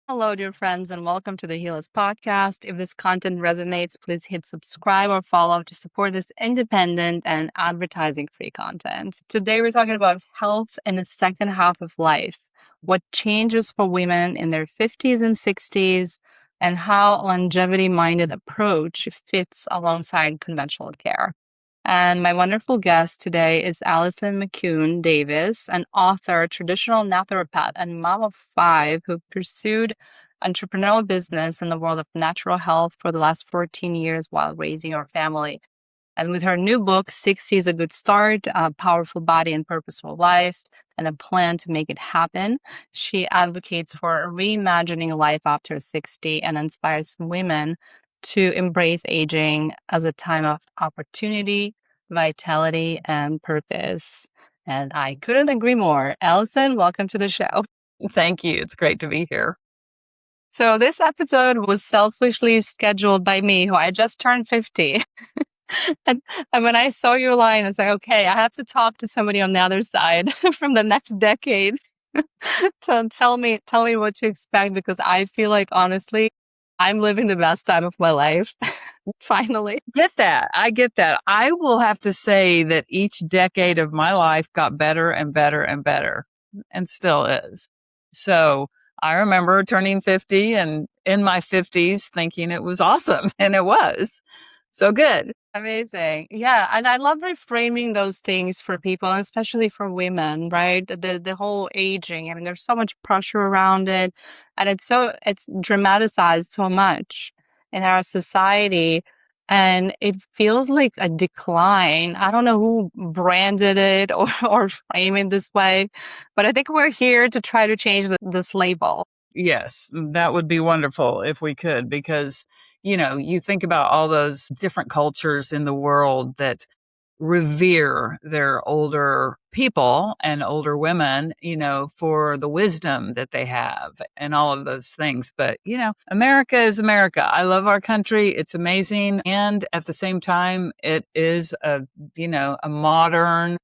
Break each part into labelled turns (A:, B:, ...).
A: Hello, dear friends, and welcome to the Heallist Podcast. If this content resonates, please hit subscribe or follow to support this independent and advertising-free content. Today, we're talking about health in the second half of life, what changes for women in their 50s and 60s, and how longevity-minded approach fits alongside conventional care. And my wonderful guest today is Allison McCune Davis, an author, traditional naturopath, and mom of five who pursued entrepreneurial business in the world of natural health for the last 14 years while raising her family. And with her new book, 60 is a Good Start, A Powerful Body and Purposeful Life, and a Plan to Make It Happen, she advocates for reimagining life after 60 and inspires women to embrace aging as a time of opportunity, vitality, and purpose. And I couldn't agree more. Alison, welcome to the show.
B: Thank you. It's great to be here.
A: So this episode was selfishly scheduled by me, who I just turned 50. and when I saw your line, I was like, okay, I have to talk to somebody on the other side from the next decade. So tell me what to expect, because I feel like, honestly, I'm living the best time of my life. Finally.
B: I get that. I will have to say that each decade of my life got better and better and better, and still is. So I remember turning 50 and in my 50s thinking it was awesome, and it was. So good.
A: Amazing. Yeah. And I love reframing those things for people, and especially for women, right? The whole aging. I mean, there's so much pressure around it, and it's dramatized so much in our society, and it feels like a decline. I don't know who branded it or frame it this way, but I think we're here to try to change this label.
B: Yes, that would be wonderful if we could, because, you think about all those different cultures in the world that revere their older people and older women, for the wisdom that they have and all of those things. But, America is America. I love our country. It's amazing. And at the same time, it is a modern,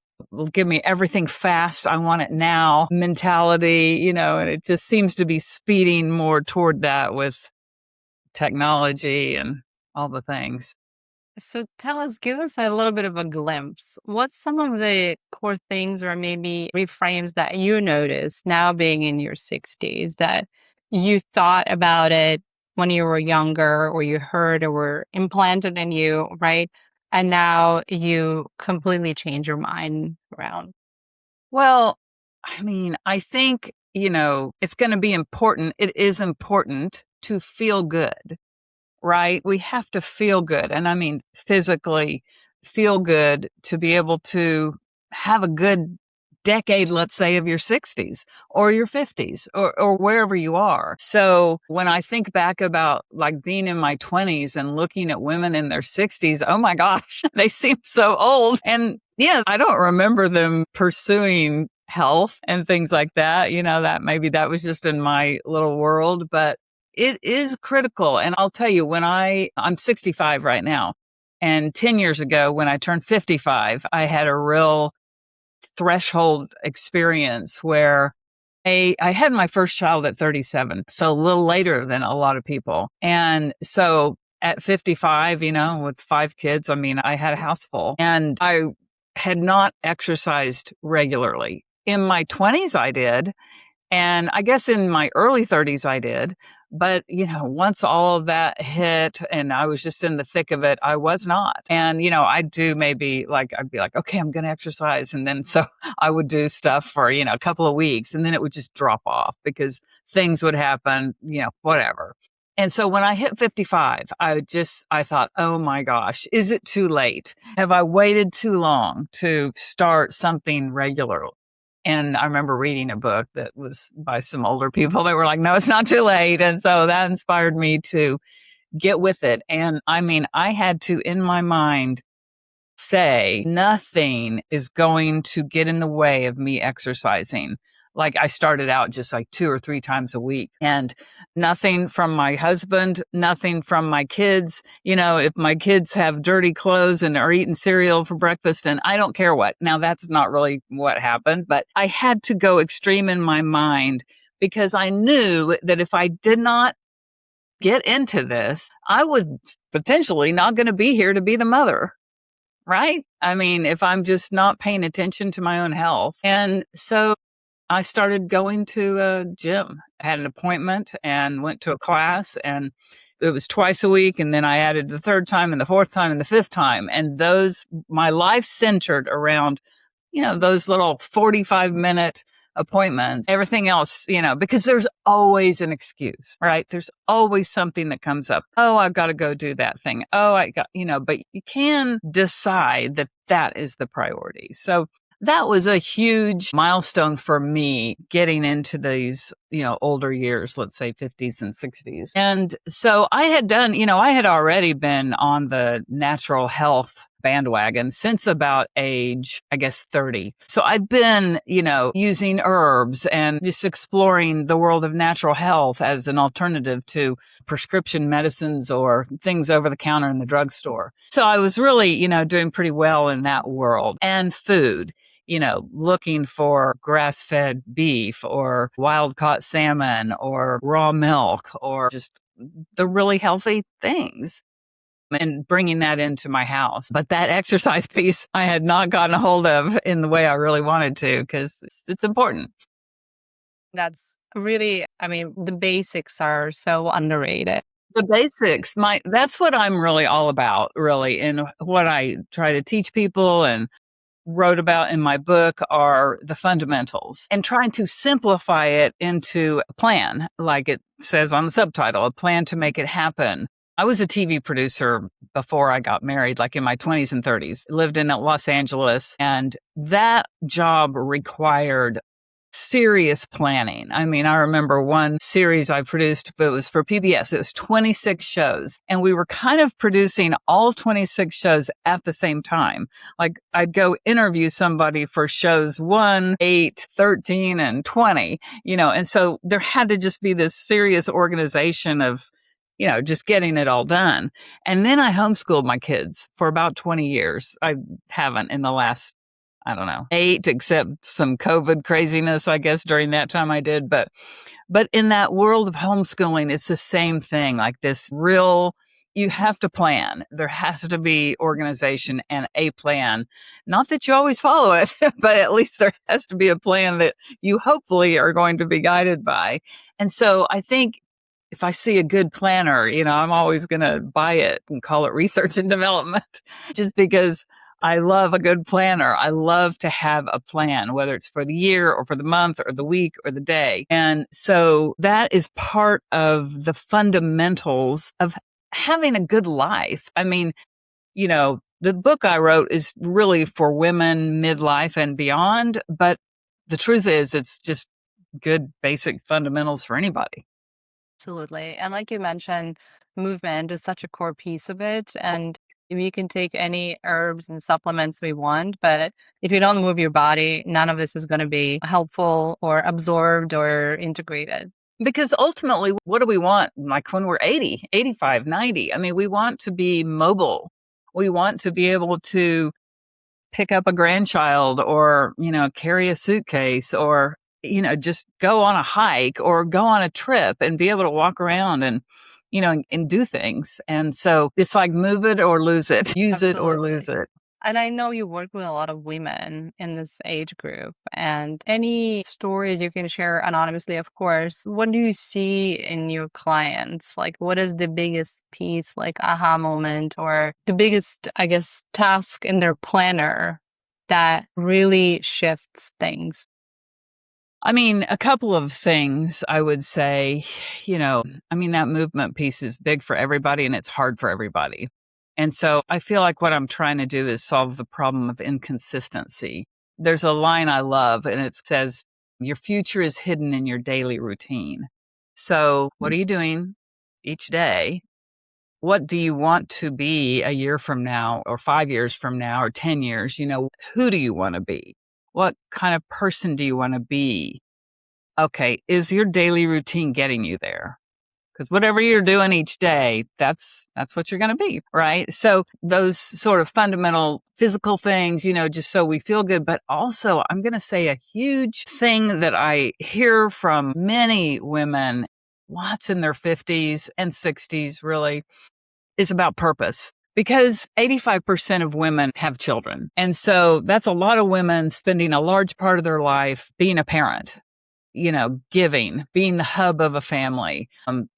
B: give me everything fast, I want it now mentality, and it just seems to be speeding more toward that with technology and all the things.
A: So give us a little bit of a glimpse. What's some of the core things or maybe reframes that you notice now being in your 60s that you thought about it when you were younger, or you heard or were implanted in you, right? And now you completely change your mind around?
B: Well, I think, it's going to be important. It is important to feel good, right? We have to feel good. And physically feel good to be able to have a good decade, let's say, of your 60s or your 50s or wherever you are. So when I think back about like being in my 20s and looking at women in their 60s, oh my gosh, they seem so old. And yeah, I don't remember them pursuing health and things like that. That was just in my little world, but it is critical. And I'll tell you, I'm 65 right now, and 10 years ago when I turned 55, I had a real threshold experience where I had my first child at 37, so a little later than a lot of people. And so at 55, with 5 kids, I had a house full, and I had not exercised regularly. In my 20s, I did. And I guess in my early 30s, I did. But, once all of that hit and I was just in the thick of it, I was not. And, I'd be like, okay, I'm going to exercise. And then so I would do stuff for, a couple of weeks, and then it would just drop off because things would happen, whatever. And so when I hit 55, I thought, oh my gosh, is it too late? Have I waited too long to start something regular? And I remember reading a book that was by some older people that were like, no, it's not too late. And so that inspired me to get with it. And I had to, in my mind, say nothing is going to get in the way of me exercising. Like I started out just like 2 or 3 times a week, and nothing from my husband, nothing from my kids. If my kids have dirty clothes and are eating cereal for breakfast, and I don't care what. Now that's not really what happened, but I had to go extreme in my mind because I knew that if I did not get into this, I was potentially not going to be here to be the mother, right? I mean, if I'm just not paying attention to my own health. And so I started going to a gym. I had an appointment and went to a class, and it was twice a week. And then I added the third time and the fourth time and the fifth time. And my life centered around, those little 45-minute appointments, everything else, because there's always an excuse, right? There's always something that comes up. Oh, I've got to go do that thing. Oh, but you can decide that that is the priority. So that was a huge milestone for me getting into these, older years, let's say 50s and 60s. And so I had already been on the natural health bandwagon since about age, I guess, 30. So I'd been, using herbs and just exploring the world of natural health as an alternative to prescription medicines or things over the counter in the drugstore. So I was really, doing pretty well in that world. And food, looking for grass-fed beef or wild-caught salmon or raw milk or just the really healthy things, and bringing that into my house. But that exercise piece I had not gotten a hold of in the way I really wanted to, because it's important.
A: That's really, the basics are so underrated.
B: The basics, that's what I'm really all about, really. And what I try to teach people and wrote about in my book are the fundamentals, and trying to simplify it into a plan, like it says on the subtitle, a plan to make it happen. I was a TV producer before I got married, like in my 20s and 30s, lived in Los Angeles, and that job required serious planning. I remember one series I produced, but it was for PBS. It was 26 shows, and we were kind of producing all 26 shows at the same time. Like I'd go interview somebody for shows 1, 8, 13, and 20, and so there had to just be this serious organization of, just getting it all done. And then I homeschooled my kids for about 20 years. I haven't in the last, 8, except some COVID craziness, I guess, during that time I did. But in that world of homeschooling, it's the same thing, like this real, you have to plan. There has to be organization and a plan. Not that you always follow it, but at least there has to be a plan that you hopefully are going to be guided by. And so I think if I see a good planner, I'm always going to buy it and call it research and development, just because I love a good planner. I love to have a plan, whether it's for the year or for the month or the week or the day. And so that is part of the fundamentals of having a good life. The book I wrote is really for women midlife and beyond, but the truth is it's just good basic fundamentals for anybody.
A: Absolutely. And like you mentioned, movement is such a core piece of it. And we can take any herbs and supplements we want, but if you don't move your body, none of this is going to be helpful or absorbed or integrated.
B: Because ultimately, what do we want? Like when we're 80, 85, 90, we want to be mobile. We want to be able to pick up a grandchild or, carry a suitcase or, just go on a hike or go on a trip and be able to walk around and, and do things. And so it's like move it or lose it, use it or lose it.
A: And I know you work with a lot of women in this age group, and any stories you can share anonymously, of course. What do you see in your clients? Like, what is the biggest piece, like aha moment, or the biggest, I guess, task in their planner that really shifts things?
B: A couple of things I would say, that movement piece is big for everybody and it's hard for everybody. And so I feel like what I'm trying to do is solve the problem of inconsistency. There's a line I love and it says, your future is hidden in your daily routine. So what are you doing each day? What do you want to be a year from now or 5 years from now or 10 years? Who do you want to be? What kind of person do you want to be? Okay, is your daily routine getting you there? because whatever you're doing each day, that's what you're going to be, right? So those sort of fundamental physical things, just so we feel good. But also, I'm going to say a huge thing that I hear from many women, lots in their 50s and 60s, really, is about purpose. Because 85% of women have children. And so that's a lot of women spending a large part of their life being a parent, giving, being the hub of a family,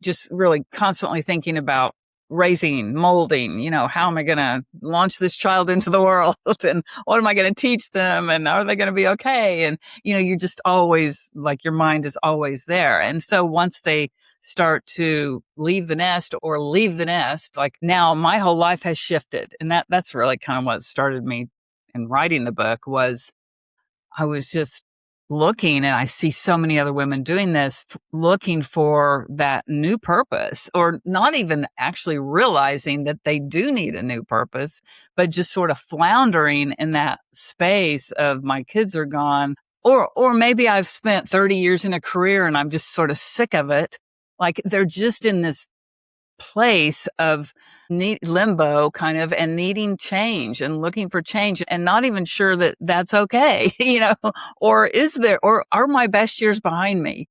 B: just really constantly thinking about raising, molding, how am I going to launch this child into the world and what am I going to teach them and are they going to be okay? And, you're just always like your mind is always there. And so once they start to leave the nest, like now my whole life has shifted. And that's really kind of what started me in writing the book was I was just looking, and I see so many other women doing this, looking for that new purpose, or not even actually realizing that they do need a new purpose, but just sort of floundering in that space of my kids are gone, or maybe I've spent 30 years in a career and I'm just sort of sick of it. Like they're just in this place of limbo kind of and needing change and looking for change and not even sure that that's okay, or or are my best years behind me?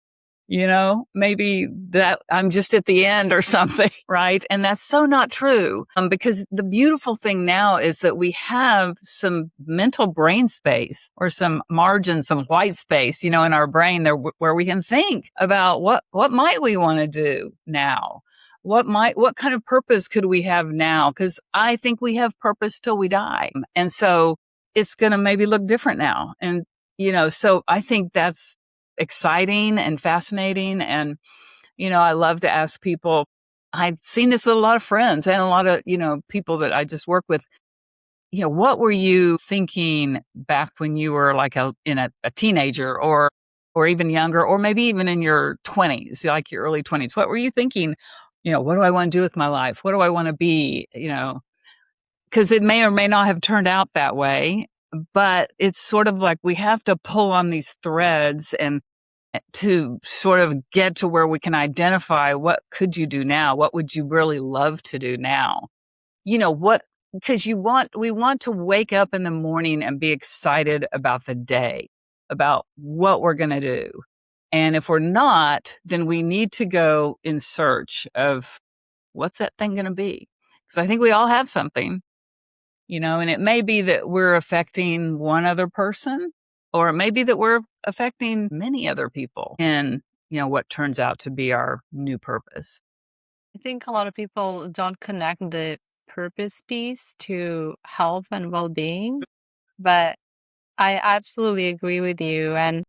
B: Maybe that I'm just at the end or something, right? And that's so not true. Because the beautiful thing now is that we have some mental brain space or some margin, some white space, in our brain there where we can think about what might we want to do now? What kind of purpose could we have now? Because I think we have purpose till we die. And so it's going to maybe look different now. And, so I think that's exciting and fascinating. And, I love to ask people, I've seen this with a lot of friends and a lot of, people that I just work with, what were you thinking back when you were like a teenager or even younger, or maybe even in your 20s, like your early 20s? What were you thinking? What do I want to do with my life? What do I want to be? Because it may or may not have turned out that way, but it's sort of like we have to pull on these threads and to sort of get to where we can identify what could you do now? What would you really love to do now? Because we want to wake up in the morning and be excited about the day, about what we're going to do. And if we're not, then we need to go in search of what's that thing going to be? Because I think we all have something, and it may be that we're affecting one other person, or it may be that we're affecting many other people in, what turns out to be our new purpose.
A: I think a lot of people don't connect the purpose piece to health and well-being, but I absolutely agree with you. And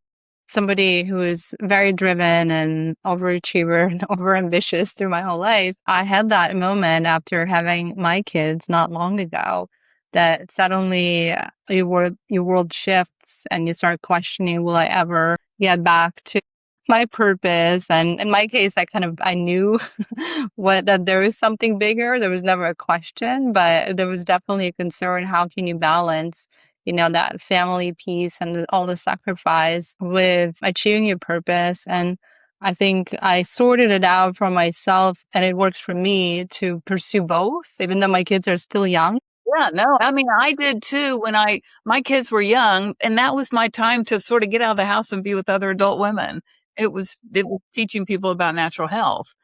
A: somebody who is very driven and overachiever and overambitious through my whole life, I had that moment after having my kids not long ago that suddenly your world shifts and you start questioning, will I ever get back to my purpose? And in my case, I knew that there is something bigger. There was never a question, but there was definitely a concern. How can you balance that family piece and all the sacrifice with achieving your purpose? And I think I sorted it out for myself, and it works for me to pursue both, even though my kids are still young.
B: Yeah, no, I mean, I did too when my kids were young, and that was my time to sort of get out of the house and be with other adult women. It was teaching people about natural health.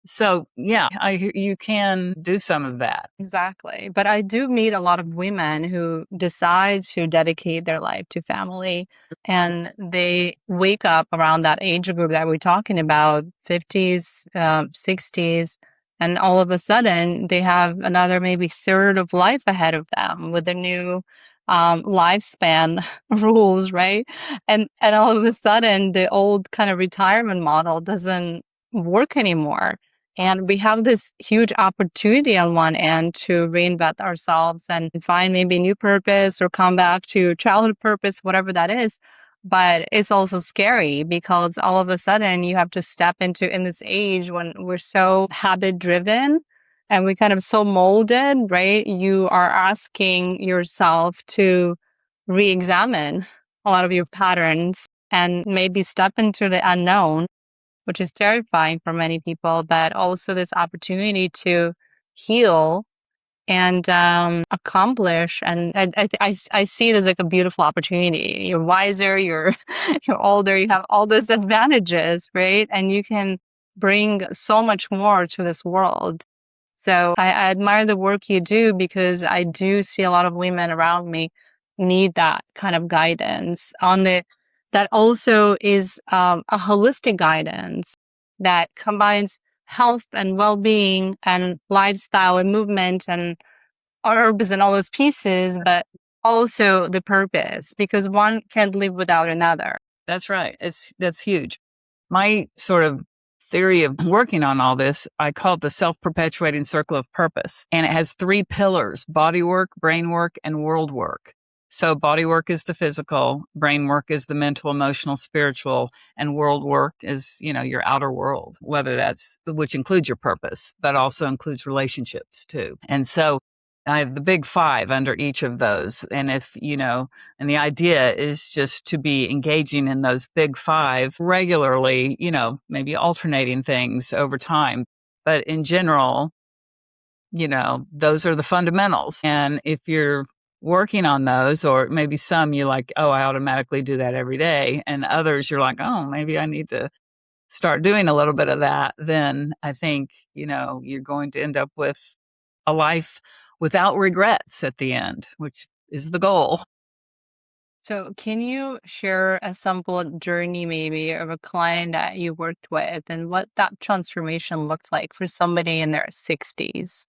B: So yeah, you can do some of that.
A: Exactly. But I do meet a lot of women who decide to dedicate their life to family, and they wake up around that age group that we're talking about, 50s, 60s, and all of a sudden they have another maybe third of life ahead of them with the new lifespan rules, right? And all of a sudden the old kind of retirement model doesn't work anymore. And we have this huge opportunity on one end to reinvent ourselves and find maybe a new purpose or come back to childhood purpose, whatever that is. But it's also scary because all of a sudden you have to step into in this age when we're so habit driven and we kind of so molded, right? You are asking yourself to re-examine a lot of your patterns and maybe step into the unknown which is terrifying for many people, but also this opportunity to heal and accomplish. And I see it as like a beautiful opportunity. You're wiser, you're you're older, you have all those advantages, right? And you can bring so much more to this world. So I admire the work you do, because I do see a lot of women around me need that kind of guidance on the that also is a holistic guidance that combines health and well-being and lifestyle and movement and herbs and all those pieces, but also the purpose, because one can't live without another.
B: That's right. That's huge. My sort of theory of working on all this, I call it the self-perpetuating circle of purpose. And it has 3 pillars: body work, brain work, and world work. So body work is the physical, brain work is the mental, emotional, spiritual, and world work is, your outer world, which includes your purpose, but also includes relationships too. And so I have the big 5 under each of those. And and the idea is just to be engaging in those big 5 regularly, maybe alternating things over time. But in general, those are the fundamentals. And if you're working on those, or maybe some you're like, oh, I automatically do that every day. And others you're like, oh, maybe I need to start doing a little bit of that. Then I think, you're going to end up with a life without regrets at the end, which is the goal.
A: So can you share a sample journey maybe of a client that you worked with and what that transformation looked like for somebody in their 60s?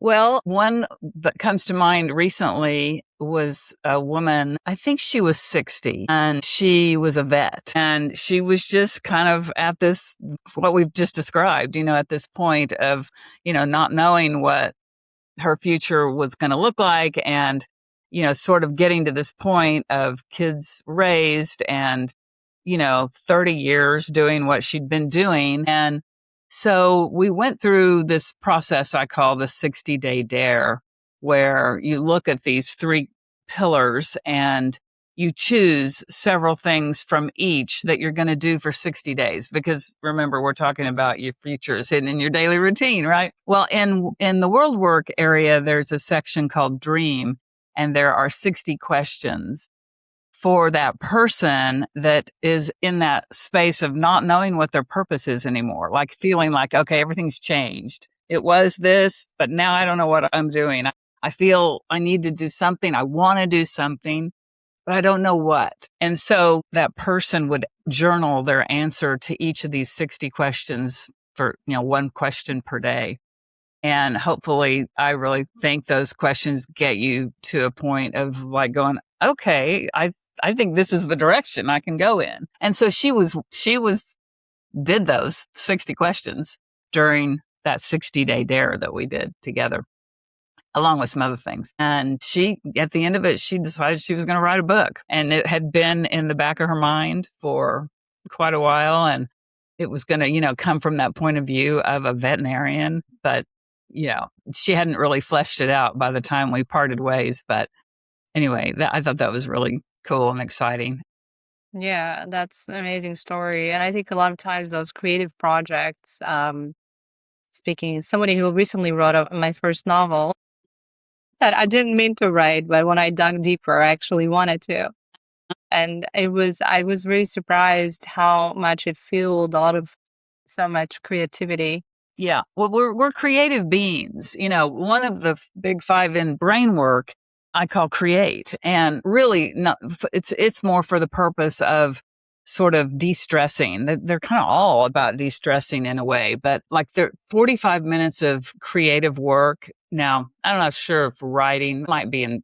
B: Well, one that comes to mind recently was a woman, I think she was 60, and she was a vet. And she was just kind of at this, what we've just described, at this point of, not knowing what her future was going to look like, and, sort of getting to this point of kids raised and, 30 years doing what she'd been doing. And so we went through this process I call the 60-day dare, where you look at these 3 pillars and you choose several things from each that you're going to do for 60 days. Because remember, we're talking about your futures hidden in your daily routine, right? Well, in the world work area, there's a section called Dream, and there are 60 questions for that person that is in that space of not knowing what their purpose is anymore, like feeling like, okay, everything's changed. It was this, but now I don't know what I'm doing. I feel I need to do something. I want to do something, but I don't know what. And so that person would journal their answer to each of these 60 questions for, 1 question per day. And hopefully, I really think those questions get you to a point of like going, okay, I think this is the direction I can go in. And so she did those 60 questions during that 60-day dare that we did together, along with some other things. And at the end of it, she decided she was going to write a book. And it had been in the back of her mind for quite a while. And it was going to, come from that point of view of a veterinarian. But, she hadn't really fleshed it out by the time we parted ways. But anyway, I thought that was really cool and exciting.
A: Yeah, that's an amazing story. And I think a lot of times those creative projects, speaking as somebody who recently wrote my first novel that I didn't mean to write, but when I dug deeper, I actually wanted to. And I was really surprised how much it fueled so much creativity.
B: Yeah. Well, we're creative beings. One of the big 5 in brain work I call create, and really it's more for the purpose of sort of de-stressing. They're kind of all about de-stressing in a way, but like they're 45 minutes of creative work. Now, I'm not sure if writing might be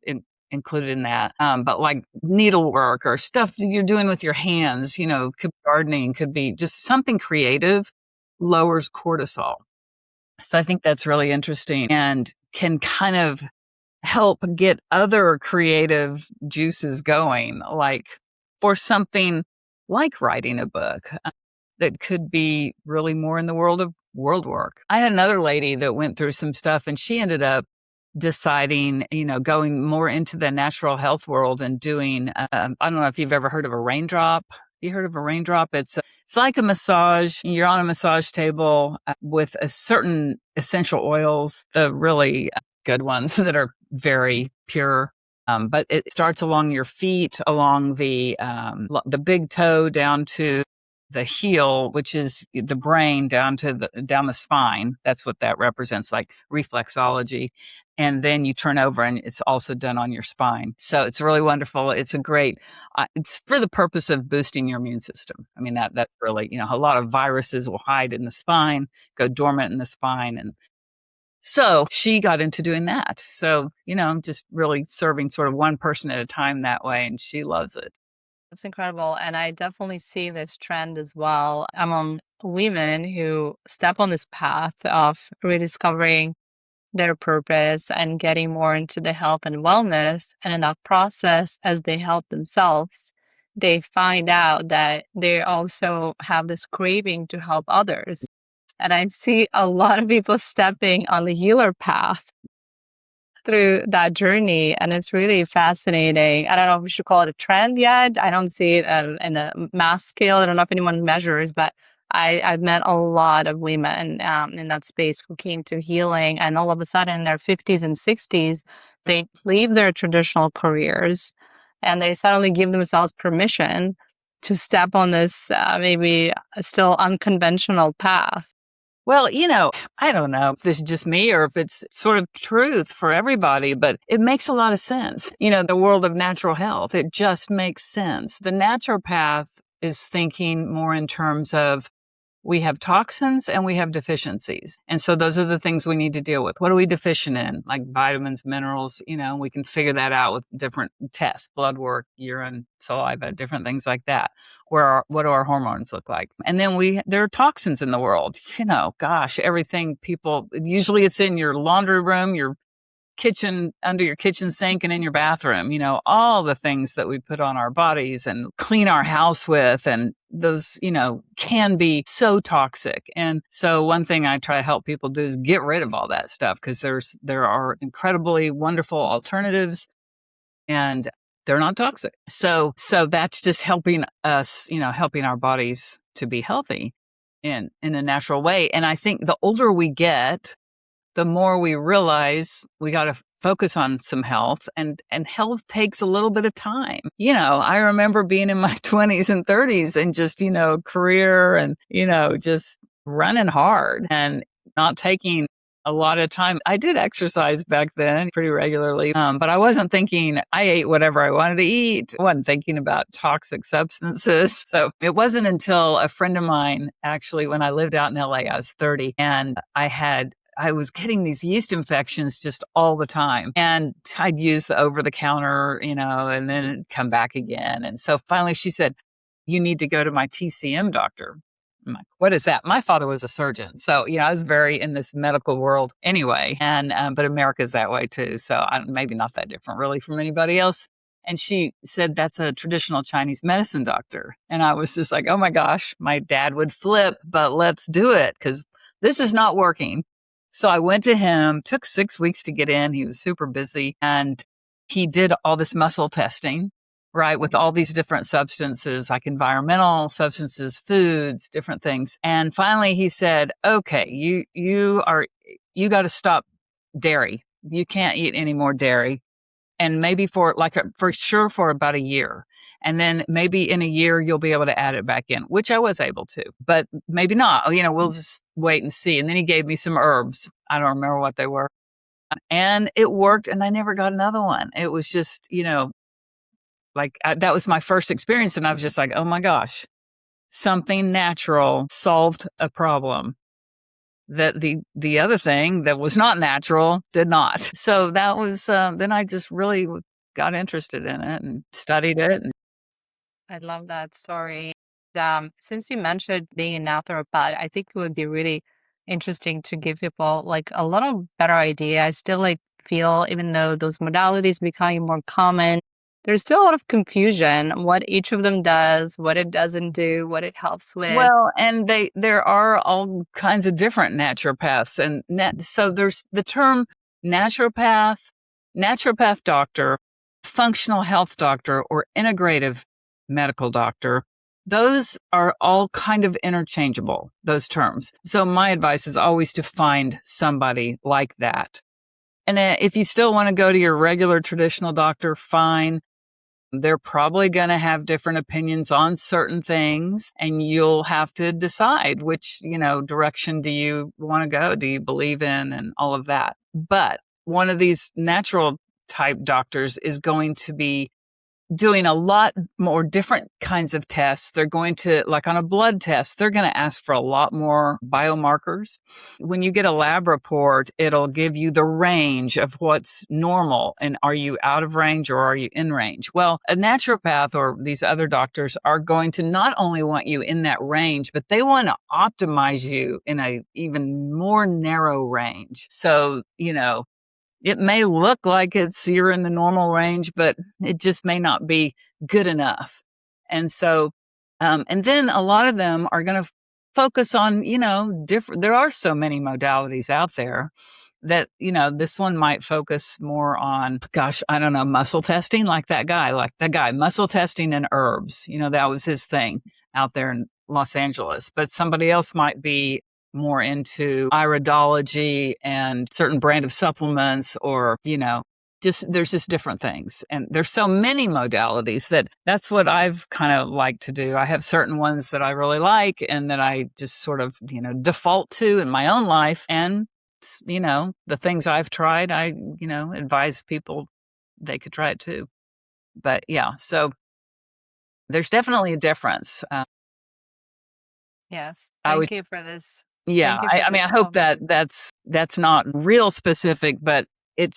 B: included in that, but like needlework or stuff that you're doing with your hands, could be gardening, could be just something creative, lowers cortisol. So I think that's really interesting and can kind of help get other creative juices going, like for something like writing a book that could be really more in the world of world work. I had another lady that went through some stuff, and she ended up deciding, going more into the natural health world and doing, I don't know if you've ever heard of a raindrop You heard of a raindrop? It's like a massage. You're on a massage table with a certain essential oils, the really good ones that are very pure. But it starts along your feet, along the big toe down to the heel, which is the brain, down the spine. That's what that represents, like reflexology. And then you turn over and it's also done on your spine. So it's really wonderful. It's it's for the purpose of boosting your immune system. I mean, that's really, a lot of viruses will hide in the spine, go dormant in the spine. And so she got into doing that. So, just really serving sort of one person at a time that way. And she loves it.
A: That's incredible. And I definitely see this trend as well among women who step on this path of rediscovering their purpose and getting more into the health and wellness. And in that process, as they help themselves, they find out that they also have this craving to help others. And I see a lot of people stepping on the healer path through that journey, and it's really fascinating. I don't know if we should call it a trend yet. I don't see it in a mass scale. I don't know if anyone measures, but I've met a lot of women in that space who came to healing, and all of a sudden in their 50s and 60s, they leave their traditional careers and they suddenly give themselves permission to step on this maybe still unconventional path.
B: Well, I don't know if this is just me or if it's sort of truth for everybody, but it makes a lot of sense. The world of natural health, it just makes sense. The naturopath is thinking more in terms of we have toxins and we have deficiencies. And so those are the things we need to deal with. What are we deficient in? Like vitamins, minerals, we can figure that out with different tests, blood work, urine, saliva, different things like that. What do our hormones look like? And then there are toxins in the world. Gosh, everything usually it's in your laundry room, your kitchen, under your kitchen sink, and in your bathroom, all the things that we put on our bodies and clean our house with. And those, can be so toxic. And so one thing I try to help people do is get rid of all that stuff, because there are incredibly wonderful alternatives and they're not toxic. So that's just helping us, helping our bodies to be healthy in a natural way. And I think the older we get, the more we realize we got to focus on some health, and health takes a little bit of time. I remember being in my 20s and 30s and just, career and, just running hard and not taking a lot of time. I did exercise back then pretty regularly, but I wasn't thinking, I ate whatever I wanted to eat. I wasn't thinking about toxic substances. So it wasn't until a friend of mine, actually, when I lived out in LA, I was 30, and I was getting these yeast infections just all the time. And I'd use the over-the-counter, and then it'd come back again. And so finally she said, you need to go to my TCM doctor. I'm like, what is that? My father was a surgeon. So, I was very in this medical world anyway. And, but America's that way too. So maybe not that different really from anybody else. And she said, that's a traditional Chinese medicine doctor. And I was just like, oh my gosh, my dad would flip, but let's do it because this is not working. So I went to him, took 6 weeks to get in. He was super busy, and he did all this muscle testing, right, with all these different substances, like environmental substances, foods, different things. And finally he said, okay, you got to stop dairy. You can't eat any more dairy. And maybe for sure for about a year. And then maybe in a year, you'll be able to add it back in, which I was able to, but maybe not. We'll just wait and see. And then he gave me some herbs. I don't remember what they were. And it worked. And I never got another one. It was just, that was my first experience. And I was just like, oh my gosh, something natural solved a problem that the other thing that was not natural did not. So that was, then I just really got interested in it and studied it.
A: I love that story. Since you mentioned being a naturopath, I think it would be really interesting to give people like a little better idea. I still feel, even though those modalities becoming more common, there's still a lot of confusion on what each of them does, what it doesn't do, what it helps with.
B: Well, and there are all kinds of different naturopaths. And so there's the term naturopath doctor, functional health doctor, or integrative medical doctor. Those are all kind of interchangeable, those terms. So my advice is always to find somebody like that. And if you still want to go to your regular traditional doctor, fine. They're probably going to have different opinions on certain things, and you'll have to decide which, direction do you want to go? Do you believe in and all of that? But one of these natural type doctors is going to be doing a lot more different kinds of tests. They're going to, like on a blood test, they're going to ask for a lot more biomarkers. When you get a lab report, it'll give you the range of what's normal. And are you out of range or are you in range? Well, a naturopath or these other doctors are going to not only want you in that range, but they want to optimize you in a even more narrow range. So, it may look like you're in the normal range, but it just may not be good enough. And so, and then a lot of them are going to focus on, different, there are so many modalities out there that, this one might focus more on, gosh, I don't know, muscle testing, like that guy, muscle testing and herbs, that was his thing out there in Los Angeles. But somebody else might be more into iridology and certain brand of supplements, or, there's just different things. And there's so many modalities that's what I've kind of like to do. I have certain ones that I really like and that I just sort of, default to in my own life. And, the things I've tried, I, advise people they could try it too. But yeah, so there's definitely a difference.
A: Yes.
B: I would
A: Thank you for this.
B: Yeah,
A: Thank you for
B: I mean, I
A: this
B: hope that
A: overview.
B: that's not real specific, but it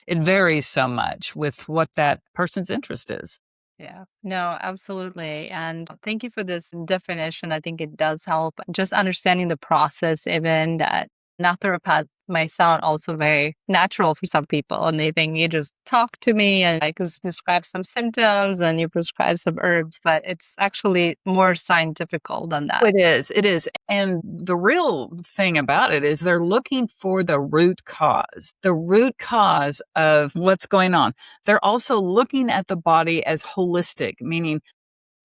B: varies so much with what that person's interest is.
A: Yeah, no, absolutely. And thank you for this definition. I think it does help just understanding the process, even that naturopath might sound also very natural for some people. And they think you just talk to me and I just describe some symptoms and you prescribe some herbs, but it's actually more scientifical than that.
B: It is. It is. And the real thing about it is they're looking for the root cause of what's going on. They're also looking at the body as holistic, meaning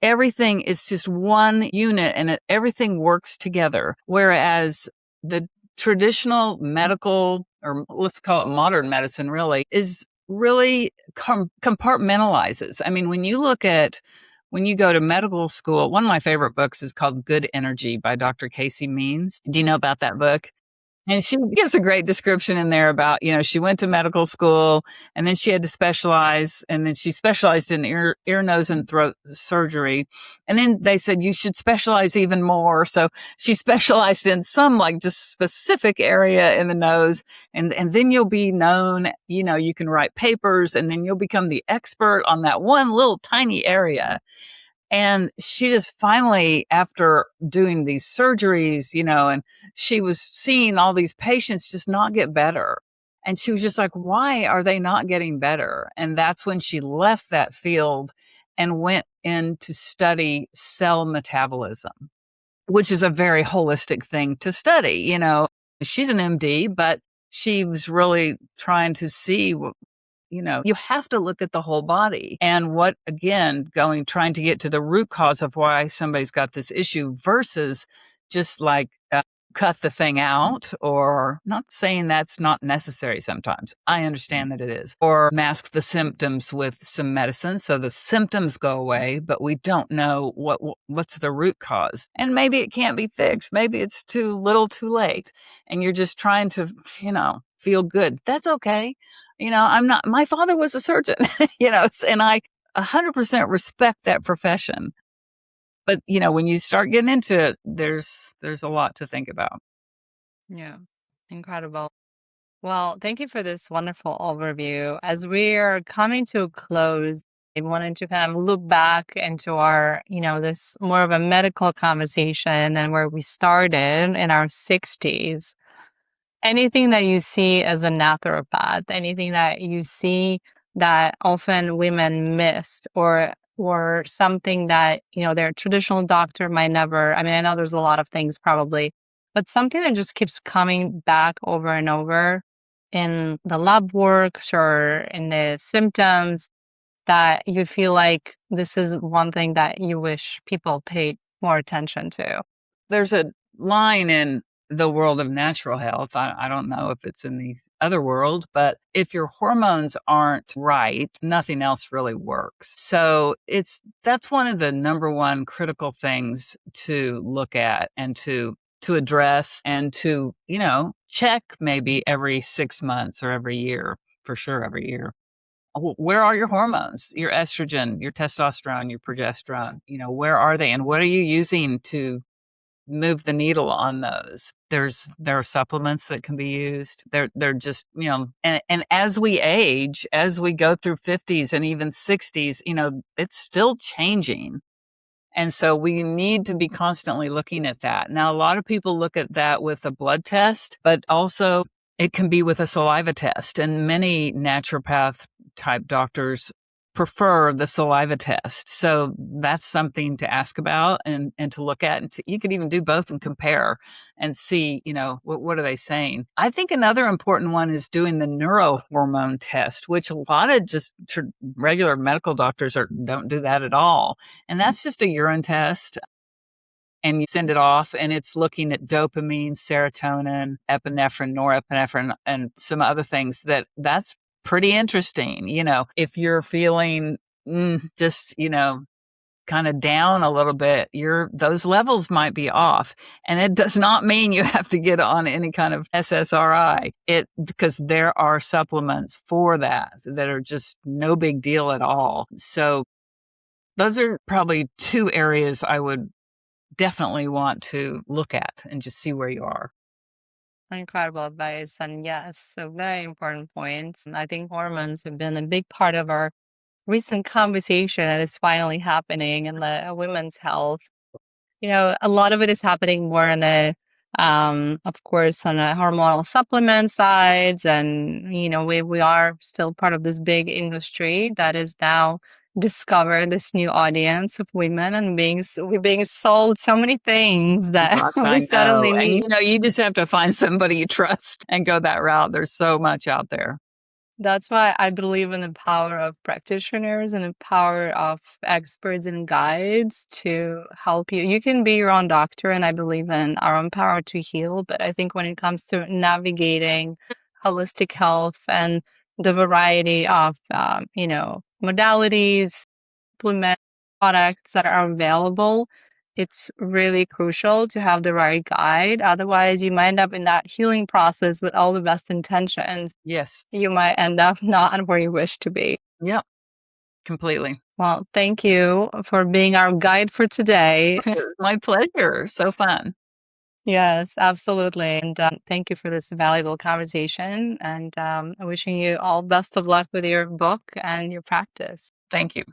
B: everything is just one unit and everything works together. Whereas the traditional medical, or let's call it modern medicine, really, is really compartmentalizes. I mean, when you go to medical school, one of my favorite books is called Good Energy by Dr. Casey Means. Do you know about that book? And she gives a great description in there about, she went to medical school and then she had to specialize, and then she specialized in ear, nose, and throat surgery. And then they said, you should specialize even more. So she specialized in some like just specific area in the nose. And then you'll be known, you can write papers and then you'll become the expert on that one little tiny area. And she just finally, after doing these surgeries, and she was seeing all these patients just not get better. And she was just like, why are they not getting better? And that's when she left that field and went in to study cell metabolism, which is a very holistic thing to study. She's an MD, but she was really trying to see, you have to look at the whole body and trying to get to the root cause of why somebody's got this issue versus just like cut the thing out, or not saying that's not necessary sometimes. I understand that it is. Or mask the symptoms with some medicine so the symptoms go away, but we don't know what's the root cause. And maybe it can't be fixed. Maybe it's too little too late and you're just trying to, feel good. That's okay. My father was a surgeon, and I 100% respect that profession. But, when you start getting into it, there's a lot to think about.
A: Yeah, incredible. Well, thank you for this wonderful overview. As we are coming to a close, I wanted to kind of look back into our, this more of a medical conversation than where we started in our 60s. Anything that you see as a naturopath, anything that you see that often women missed, or something that, their traditional doctor might never, I mean, I know there's a lot of things probably, but something that just keeps coming back over and over in the lab works or in the symptoms that you feel like this is one thing that you wish people paid more attention to?
B: There's a line in the world of natural health. I don't know if it's in the other world, but if your hormones aren't right, nothing else really works. So that's one of the number one critical things to look at and to address and to, check maybe every 6 months or every year, for sure every year. Where are your hormones, your estrogen, your testosterone, your progesterone? Where are they, and what are you using to move the needle on those? There are supplements that can be used. They're just, and as we age, as we go through 50s and even 60s, it's still changing. And so we need to be constantly looking at that. Now, a lot of people look at that with a blood test, but also it can be with a saliva test. And many naturopath type doctors prefer the saliva test. So that's something to ask about and to look at. And you could even do both and compare and see, what are they saying? I think another important one is doing the neurohormone test, which a lot of just regular medical doctors don't do that at all. And that's just a urine test. And you send it off, and it's looking at dopamine, serotonin, epinephrine, norepinephrine, and some other things that's pretty interesting. If you're feeling just, kind of down a little bit, those levels might be off. And it does not mean you have to get on any kind of SSRI. Because there are supplements for that are just no big deal at all. So those are probably two areas I would definitely want to look at and just see where you are.
A: Incredible advice. And yes, so very important points. And I think hormones have been a big part of our recent conversation that is finally happening in the women's health. A lot of it is happening more on of course, on a hormonal supplement sides. And, we are still part of this big industry that is now discovered this new audience of women, and we're being sold so many things that
B: Gosh,
A: we
B: I
A: suddenly
B: know.
A: need.
B: And, you just have to find somebody you trust and go that route. There's so much out there.
A: That's why I believe in the power of practitioners and the power of experts and guides to help you. You can be your own doctor, and I believe in our own power to heal. But I think when it comes to navigating holistic health and the variety of, modalities, supplement products that are available, it's really crucial to have the right guide. Otherwise, you might end up in that healing process with all the best intentions.
B: Yes.
A: You might end up not where you wish to be.
B: Yep. Completely.
A: Well, thank you for being our guide for today.
B: My pleasure. So fun.
A: Yes, absolutely. And thank you for this valuable conversation. And wishing you all best of luck with your book and your practice.
B: Thank you.